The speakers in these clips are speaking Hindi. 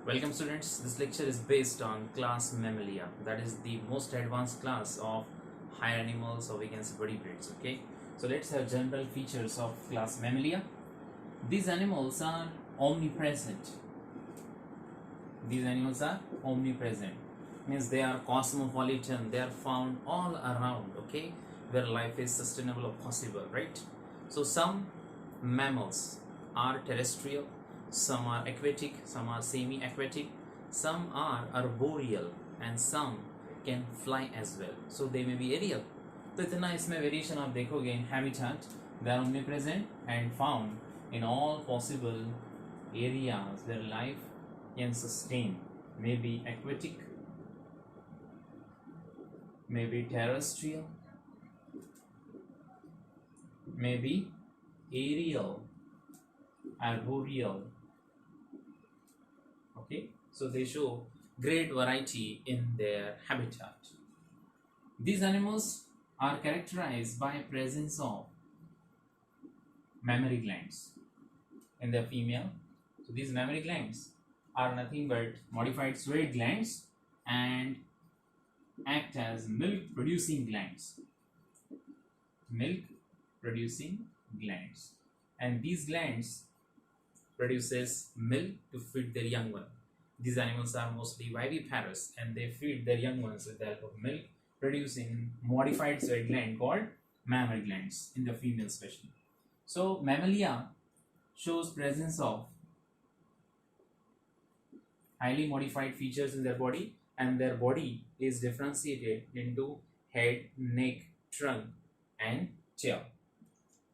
Welcome students, this lecture is based on class Mammalia, that is the most advanced class of higher animals or we can say vertebrates. Okay, so let's have general features of class Mammalia. These animals are omnipresent. These animals are omnipresent, means they are cosmopolitan, they are found all around, okay, where life is sustainable or possible, right? So some mammals are terrestrial, some are aquatic, some are semi-aquatic, some are arboreal and some can fly as well, so they may be aerial. तो इतना इसमें वेरिएशन आप देखोगे in habitat, they are omnipresent and found in all possible areas where life can sustain, maybe aquatic, maybe terrestrial, maybe aerial, arboreal. Okay, so they show great variety in their habitat. These animals are characterized by presence of mammary glands in their female. So these mammary glands are nothing but modified suet glands and act as milk producing glands. Milk producing glands, and these glands produces milk to feed their young one. These animals are mostly viviparous and they feed their young ones with the help of milk producing modified suet gland called mammary glands in the female especially. So Mammalia shows presence of highly modified features in their body, and their body is differentiated into head, neck, trunk and tail.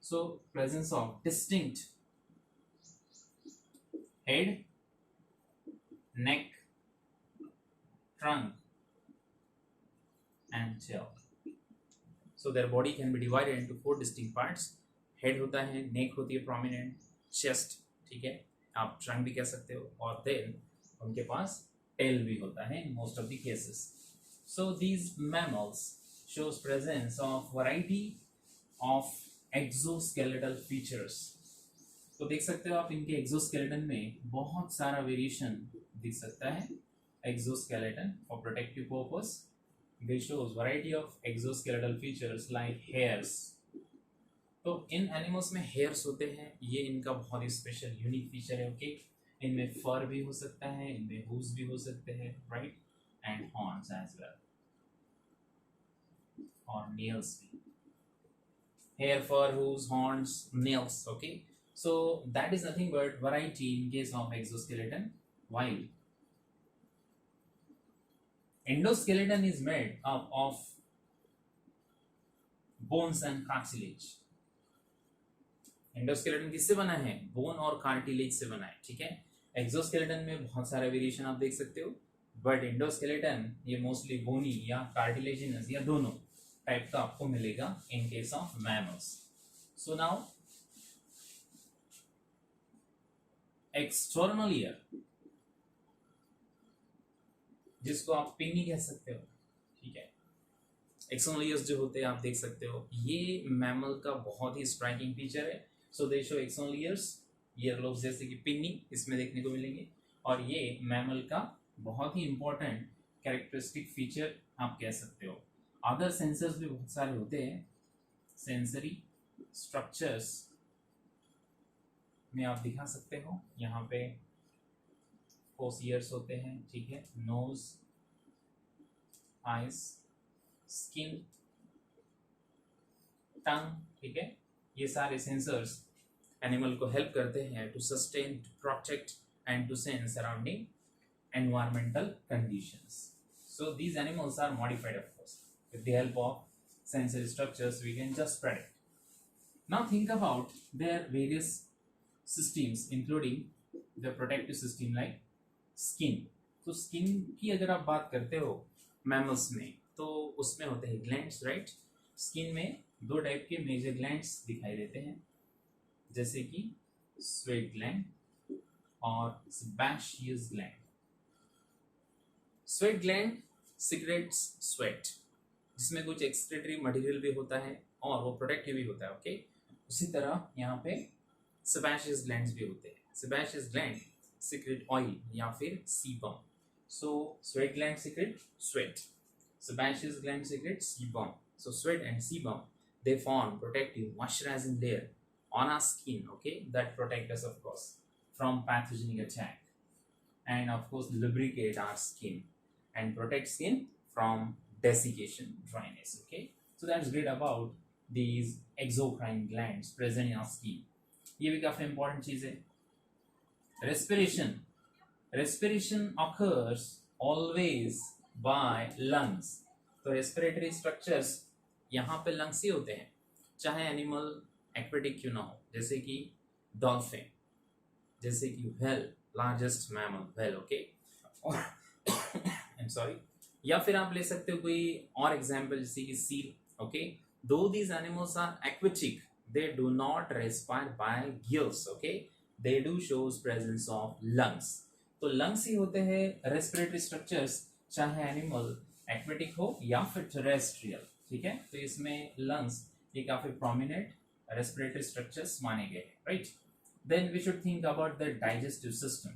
So presence of distinct head, neck, trunk and tail. So their body can be divided into four distinct parts. Head होता है, नेक होती है प्रोमिनेंट, चेस्ट, ठीक है, आप ट्रंक भी कह सकते हो, और देन उनके पास टेल भी होता है in most of the cases. So these mammals shows presence of variety of exoskeletal features. तो देख सकते हो आप इनके एक्सोस्केलेटन में बहुत सारा वेरिएशन दिख सकता है. Exoskeleton for protective purpose, they shows variety of exoskeletal features like hairs. तो इन एनिमल्स में हेयर्स होते हैं, ये इनका बहुत ही स्पेशल यूनिक फीचर है. ओके, इनमें फर भी हो सकता है, इनमें हूव्स भी हो सकते हैं, right, and horns as well, और नेल्स भी. Hair, fur, hooves, horns, nails. Okay, so that is nothing but variety in case of exoskeleton, while endoskeleton is made up of bones and cartilage. Endoskeleton किससे बना है? बोन और कार्टिलेज से बना है, ठीक है. एक्सोस्केलेटन में बहुत सारे वेरिएशन आप देख सकते हो, बट एंडोस्केलेटन ये मोस्टली बोनी या कार्टिलेजिनस या दोनों टाइप का आपको मिलेगा in case of mammals. So now external ear, जिसको आप पिनी कह सकते हो, ठीक है. एक्सटर्नल ईयर्स जो होते हैं आप देख सकते हो, ये मैमल का बहुत ही स्ट्राइकिंग फीचर है. So they show external ears, ear lobes जैसे कि पिन्नी इसमें देखने को मिलेंगे, और ये मैमल का बहुत ही इंपॉर्टेंट कैरेक्टरिस्टिक फीचर आप कह सकते हो. अदर सेंसर्स भी बहुत सारे होते हैं. सेंसरी स्ट्रक्चर्स में आप दिखा सकते हो, यहाँ पे फोर्स ईयर्स होते हैं, ठीक है, नोज, आइज, स्किन, टंग, ठीक है. ये सारे सेंसर्स एनिमल को हेल्प करते हैं to sustain, to protect and to sense surrounding environmental conditions. So these animals are modified of course with the help of sensory structures we can just predict. Now think about their various systems including the protective system like skin. तो स्किन की अगर आप बात करते हो मैमल्स में, तो उसमें होते हैं ग्लैंड्स, राइट. स्किन में दो टाइप के मेजर ग्लैंड्स दिखाई देते हैं, जैसे कि स्वेट ग्लैंड और sebaceous gland. Sweat gland secretes sweat, जिसमें कुछ एक्सक्रीटरी मटेरियल भी होता है और वो प्रोटेक्टिव भी होता है. ओके, उसी तरह यहाँ पे sebaceous glands भी होते हैं. Sebaceous gland secrete oil या फिर sebum. So sweat gland secrete sweat. Sebaceous gland secrete sebum. So sweat and sebum, they form protective moisturizing layer on our skin, okay, that protect us of course from pathogenic attack, and of course lubricate our skin and protect skin from desiccation, dryness, okay. So that's great about these exocrine glands present in our skin. ये भी काफी important चीज है. Respiration occurs always by lungs. तो रेस्पिरेटरी स्ट्रक्चर्स यहाँ पे लंग्स ही होते हैं, चाहे एनिमल एक्वेटिक क्यों ना हो, जैसे कि डॉल्फिन, जैसे कि whale, largest mammal whale, okay, और आई एम सॉरी, या फिर आप ले सकते हो कोई और एग्जांपल जैसे कि seal, okay. Though these animals are aquatic, they do not respire by gills, okay, they do show presence of lungs. तो लंग्स ही होते हैं रेस्पिरेटरी स्ट्रक्चर्स, चाहे एनिमल एक्वेटिक हो या फिर टेरेस्ट्रियल, ठीक है. तो इसमें लंग्स ये काफी प्रोमिनेंट रेस्पिरेटरी स्ट्रक्चर्स माने गए हैं, right. Then we should think about the digestive system.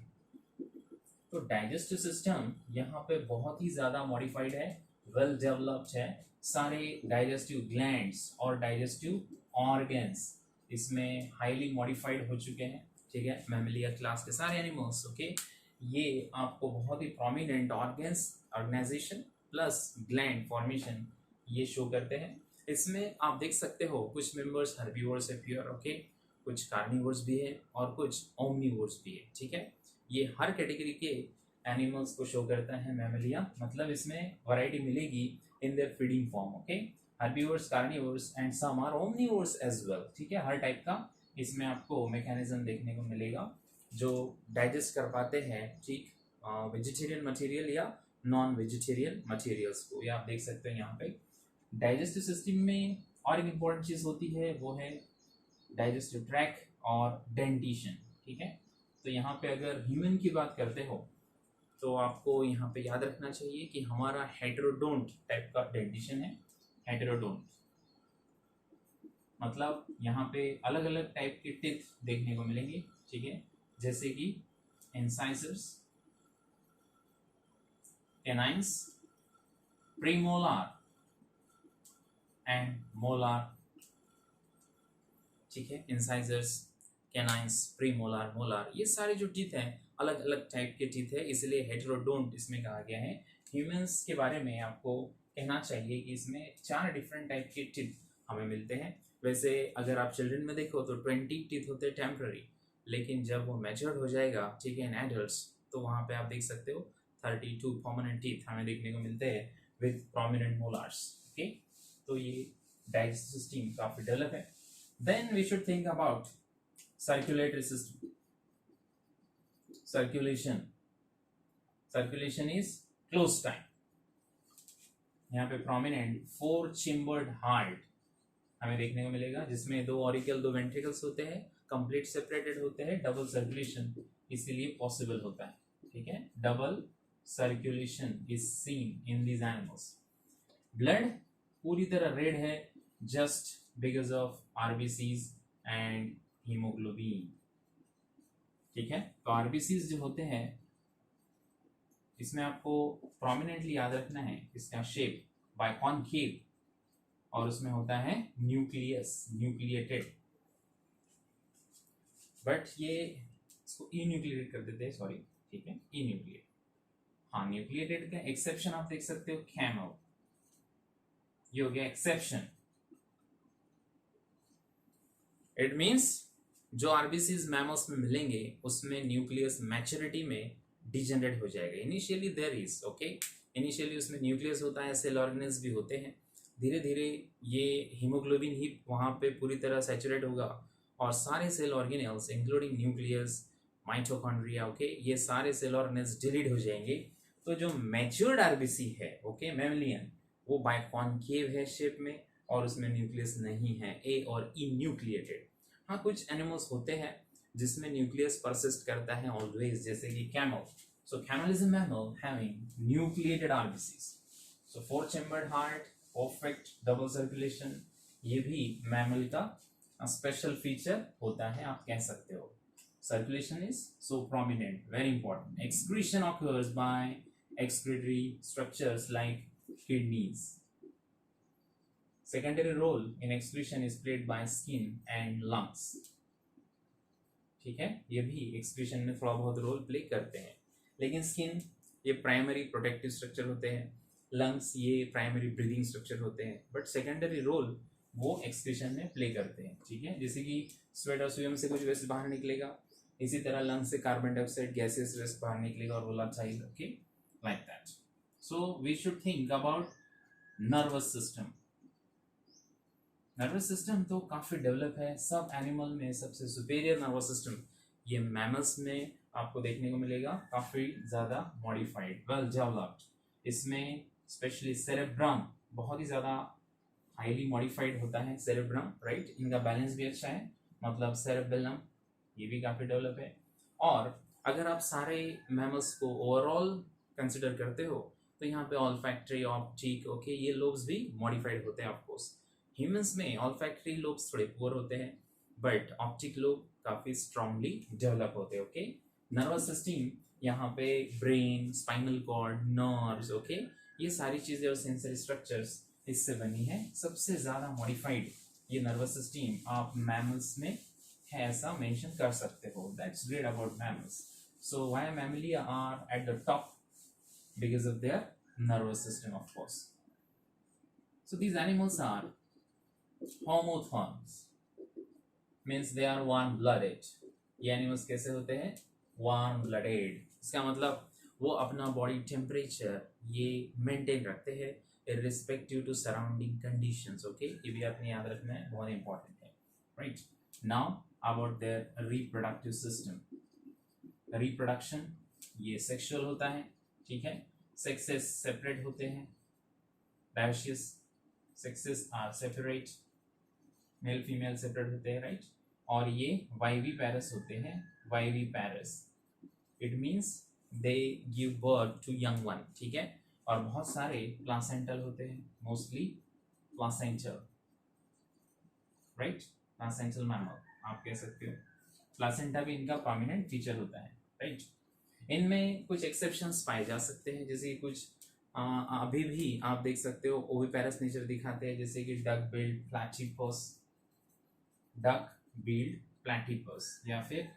तो डाइजेस्टिव सिस्टम यहाँ पे बहुत ही ज्यादा मॉडिफाइड है, वेल डेवलप्ड है. सारे डाइजेस्टिव ग्लैंड्स और डाइजेस्टिव ऑर्गन्स इसमें हाईली मॉडिफाइड हो चुके हैं, ठीक है. मैमलिया क्लास के सारे एनिमल्स, ओके, ये आपको बहुत ही prominent organs, organization plus gland formation ये शो करते हैं. इसमें आप देख सकते हो कुछ मेंबर्स हर्बीवोर्स है प्योर, ओके, कुछ कार्निवोर्स भी है और कुछ ओमनीवोर्स भी है, ठीक है. ये हर कैटेगरी के एनिमल्स को शो करता है मैमलिया, मतलब इसमें वैरायटी मिलेगी in their feeding form, okay. Herbivores, carnivores and some are omnivores as well, ठीक है. हर टाइप का इसमें आपको मैकेनिज्म देखने को मिलेगा जो डाइजेस्ट कर पाते हैं, ठीक, वेजिटेरियन मटेरियल या नॉन वेजिटेरियन मटेरियल्स को. ये आप देख सकते हैं यहाँ पे. डाइजेस्टिव सिस्टम में और एक इम्पॉर्टेंट चीज़ होती है वो है डाइजेस्टिव ट्रैक्ट और डेंटिशन, ठीक है. तो यहाँ पे अगर ह्यूमन की बात करते हो तो आपको यहाँ पे याद रखना चाहिए कि हमारा हेटेरोडोंट टाइप का डेंटिशन है. हेटेरोडोंट मतलब यहाँ पे अलग अलग टाइप के टिथ देखने को मिलेंगे, ठीक है, जैसे कि incisors, canines, premolar and molar, ठीक है. इंसाइजर्स, कैनाइंस, प्रीमोलार, मोलार, ये सारे जो टीथ हैं अलग अलग टाइप के टीथ है, इसलिए हेटेरोडोंट इसमें कहा गया है. ह्यूमंस के बारे में आपको कहना चाहिए कि इसमें 4 डिफरेंट टाइप के टीथ हमें मिलते हैं. वैसे अगर आप चिल्ड्रन में देखो तो 20 टीथ होते हैं टेम्पररी, लेकिन जब वो मैच्योर्ड हो जाएगा, ठीक है, इन एडल्ट्स, तो वहाँ पे आप देख सकते हो 32 परमानेंट टीथ हमें देखने को मिलते हैं विद प्रोमिनेंट मोलार्स, ओके. तो ये डाइजेस्टिव सिस्टम काफी डेवलप है. Then we should think about circulatory system. Circulation is closed type. यहाँ पे प्रोमिनेंट 4 चेम्बर्ड हार्ट हमें देखने को मिलेगा, जिसमें 2 ऑरिकल 2 वेंट्रिकल्स होते हैं, कंप्लीट सेपरेटेड होते हैं. डबल सर्कुलेशन इसीलिए पॉसिबल होता है, ठीक है. Double circulation is seen in these animals. Blood पूरी तरह रेड है just because of RBCs and haemoglobin, ठीक है. तो आरबीसीज जो होते हैं इसमें आपको प्रोमिनेंटली याद रखना है इसका शेप बाइकॉनकेव, और उसमें होता है न्यूक्लियस, न्यूक्लिएटेड, बट ये इसको इन्यूक्लिएटेड कर देते हैं, सॉरी, ठीक है, इन्यूक्लिएट. हाँ, न्यूक्लिएटेड का एक्सेप्शन आप देख सकते हो कैमल, ये हो गया एक्सेप्शन. इट मींस जो आरबीसीज मैमल्स में मिलेंगे उसमें न्यूक्लियस मैच्योरिटी में डिजेनरेट हो जाएगा. Initially there is, okay, initially उसमें न्यूक्लियस होता है, सेल ऑर्गेनेल्स भी होते हैं. धीरे धीरे ये हीमोग्लोबिन ही वहाँ पे पूरी तरह सैचुरेट होगा और सारे cell organelles including nucleus, mitochondria, okay, ये सारे सेल ऑर्गेनेल्स डिलीट हो जाएंगे. तो जो मैच्योर्ड आरबीसी है, ओके, मैमलियन, वो बाइकॉनकेव है शेप में और उसमें न्यूक्लियस नहीं है, ए और ई न्यूक्लिएटेड. हाँ, कुछ एनिमल्स होते हैं जिसमें न्यूक्लियस परसिस्ट करता है ऑलवेज, जैसे कि camel. So camel is a mammal having nucleated RBCs. So 4 chambered heart, perfect double circulation, ये भी मैमल का स्पेशल फीचर होता है, आप कह सकते हो. circulation is so prominent, very important. Excretion occurs by excretory structures like kidneys. Secondary role in excretion is played by skin and lungs. ठीक है, ये भी एक्सक्रीशन में थोड़ा बहुत रोल प्ले करते हैं, लेकिन स्किन ये प्राइमरी प्रोटेक्टिव स्ट्रक्चर होते हैं, लंग्स ये प्राइमरी ब्रीदिंग स्ट्रक्चर होते हैं, बट सेकेंडरी रोल वो एक्सक्रीशन में प्ले करते हैं. ठीक है, जैसे कि स्वेट और स्वीम से कुछ वेस्ट बाहर निकलेगा, इसी तरह लंग्स से कार्बन डाइऑक्साइड गैसेस वेस्ट बाहर निकलेगा और बोला चाहिए. Okay, like that. So we should think about nervous system. Nervous system तो काफ़ी डेवलप है. सब एनिमल में सबसे सुपेरियर नर्वस सिस्टम ये मैमल्स में आपको देखने को मिलेगा, काफ़ी ज़्यादा मॉडिफाइड, वेल डेवलप्ड. इसमें स्पेशली सेरेब्रम बहुत ही ज़्यादा हाईली मॉडिफाइड होता है. सेरेब्रम, राइट, इनका बैलेंस भी अच्छा है, मतलब सेरेबेलम ये भी काफ़ी डेवलप है. और अगर आप सारे मैमल्स को ओवरऑल कंसिडर करते हो तो यहाँ पे ऑल्फैक्टरी, ऑप्टिक, ओके, ये लोब्स भी मॉडिफाइड होते हैं. ऑफकोर्स ह्यूमंस में ऑल्फैक्टरी लोब्स थोड़े पुअर होते हैं, बट ऑप्टिक लोब काफ़ी स्ट्रांगली डेवलप होते हैं. ओके, नर्वस सिस्टम यहाँ पे brain, spinal cord, nerves, okay, ये सारी चीज़ें और सेंसरी स्ट्रक्चर्स इससे बनी है. सबसे ज़्यादा मॉडिफाइड ये नर्वस सिस्टम आप मैमल्स में है, ऐसा मेंशन कर सकते हो. That's great about mammals. So why mammalia are at the top? Because of their nervous system, of course. So these animals are homotherms, means they are warm blooded. ये एनिमल्स कैसे होते हैं? Warm blooded. इसका मतलब वो अपना बॉडी टेम्परेचर ये मेंटेन रखते हैं irrespective to surrounding conditions. Okay, ये भी आपने याद रखना है, बहुत इंपॉर्टेंट है. Right, now about their reproductive system. Reproduction ये सेक्सुअल होता है. ठीक है, सेक्सेस सेपरेट होते हैं, dioecious sexes are separate, male female separate होते हैं, राइट. और ये वाइवी पैरस होते हैं. Viviparous it means they give birth to young one. ठीक है, और बहुत सारे प्लासेंटल होते हैं, mostly placental, right, placental mammal आप कह सकते हो. प्लासेंटा भी इनका प्रोमिनेंट फीचर होता है, राइट. इनमें कुछ एक्सेप्शंस पाए जा सकते हैं, जैसे कुछ अभी भी आप देख सकते हो ओविपेरस नेचर दिखाते हैं, जैसे कि duck billed platypus, duck billed platypus या फिर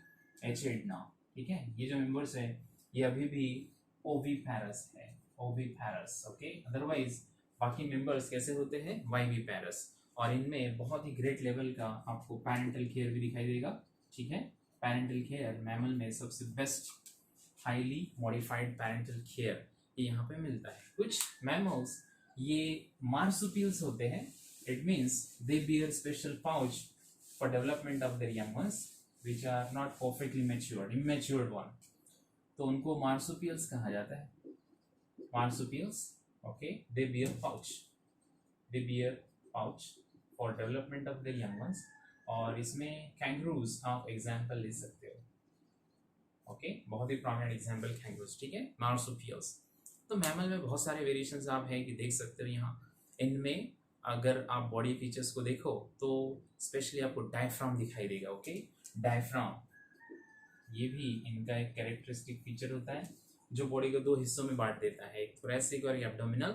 एचिडना. ठीक है, ये जो मेंबर्स है ये अभी भी ओविपेरस है, ओविपेरस. ओके, अदरवाइज बाकी मेंबर्स कैसे होते हैं? वाइविपेरस. और इनमें बहुत ही ग्रेट लेवल का आपको पैरेंटल केयर भी दिखाई देगा. ठीक है, पैरेंटल केयर मैमल में सबसे best highly modified parental care ये यहाँ पे मिलता है. कुछ मैमल्स ये मार्सुपियल्स होते हैं. It means they bear special pouch for development of their young ones which are not perfectly matured, immatured one, तो उनको मार्सुपियल्स कहा जाता है. Marsupials, okay, they bear pouch, they bear pouch for development of their young ones. और इसमें कैंगरूज आप एग्जाम्पल ले सकते हो. ओके, बहुत ही प्रोमिनेंट एग्जाम्पल कैंगरूज. ठीक है, मार्सुपियल्स. तो मैमल में बहुत सारे वेरिएशंस आप हैं कि देख सकते हो यहाँ. इनमें अगर आप बॉडी फीचर्स को देखो तो स्पेशली आपको डायफ्राम दिखाई देगा. ओके, डायफ्राम ये भी इनका एक कैरेक्टरिस्टिक फीचर होता है जो बॉडी को दो हिस्सों में बांट देता है, एक थोरैसिक और एब्डोमिनल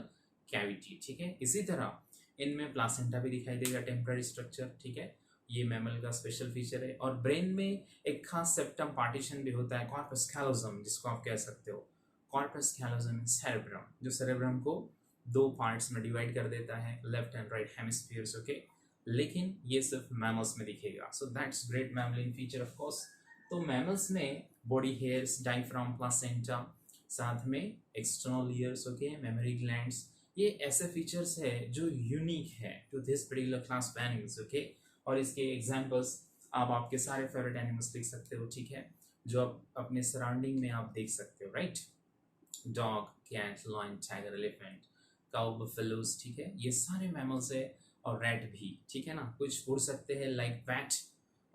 कैविटी. ठीक है, इसी तरह इनमें प्लासेंटा भी दिखाई देगा, टेम्पररी स्ट्रक्चर. ठीक है, ये मैमल का स्पेशल फीचर है. और ब्रेन में एक खास सेप्टम पार्टीशन भी होता है, कॉर्पस कैलोसम जिसको आप कह सकते हो. कॉर्पस कैलोसम सेरेब्रम, जो सेरेब्रम को दो पार्ट्स में डिवाइड कर देता है, left and right hemispheres. Okay, लेकिन ये सिर्फ मैमल्स में दिखेगा. So that's great mammalian feature of course. तो मैमल्स में बॉडी हेयर्स, डायफ्राम, प्लासेंटा, साथ में external ears, okay, mammary glands, ये ऐसे फीचर्स है जो यूनिक है to this particular class of animals. Okay, और इसके एग्जांपल्स आप आपके सारे फेवरेट एनिमल्स लिख सकते हो. ठीक है, जो आप अपने सराउंडिंग में आप देख सकते हो, right. Dog, cat, lion, tiger, elephant, cow, buffaloes. ठीक है, ये सारे मैमल्स है. और रैट भी. ठीक है ना, कुछ उड़ सकते हैं लाइक बैट,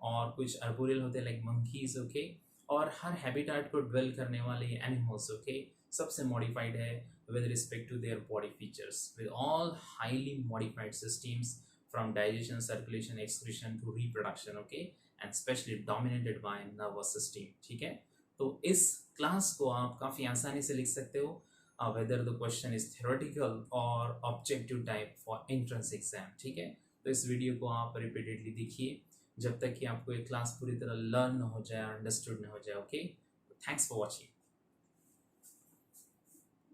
और कुछ अर्बोरियल होते हैं लाइक मंकीज. ओके, और हर हैबिटेट को ड्वेल करने वाले एनिमल्स, ओके, सबसे मॉडिफाइड है with respect to their body features, with all highly modified systems from digestion, circulation, excretion to reproduction. Okay, and specially dominated by nervous system. ठीक है, तो इस क्लास को आप काफ़ी आसानी से लिख सकते हो, whether the question is theoretical और objective type for entrance exam. ठीक है, तो इस वीडियो को आप रिपीटेडली देखिए जब तक कि आपको ये क्लास पूरी तरह लर्न हो जाए, अंडरस्टूड न हो जाए। Okay, thanks for watching.